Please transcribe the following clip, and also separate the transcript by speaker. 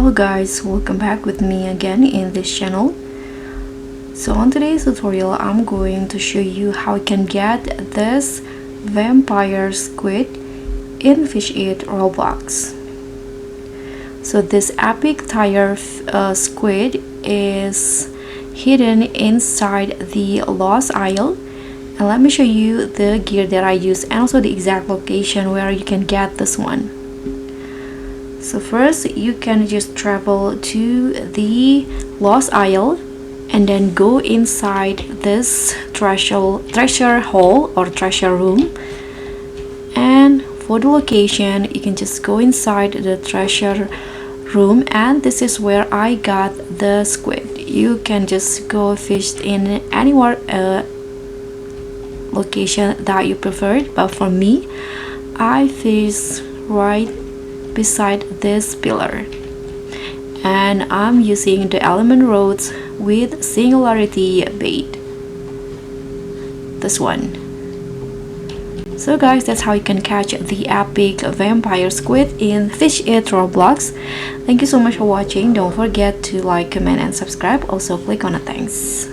Speaker 1: Hello guys, welcome back with me again in this channel. So on today's tutorial, I'm going to show you how you can get this vampire squid in Fish It Roblox. So this epic tire squid is hidden inside the lost isle, and let me show you the gear that I use and also the exact location where you can get this one. So first you can just travel to the lost isle and then go inside this treasure hole or treasure room, and for the location you can just go inside the treasure room, and this is where I got the squid. You can just go fish in anywhere location that you prefer, but for me I fish right beside this pillar, and I'm using the element rods with singularity bait, this one. So guys, that's how you can catch the epic vampire squid in Fish It Roblox. Thank you so much for watching. Don't forget to like, comment and subscribe. Also click on the thanks.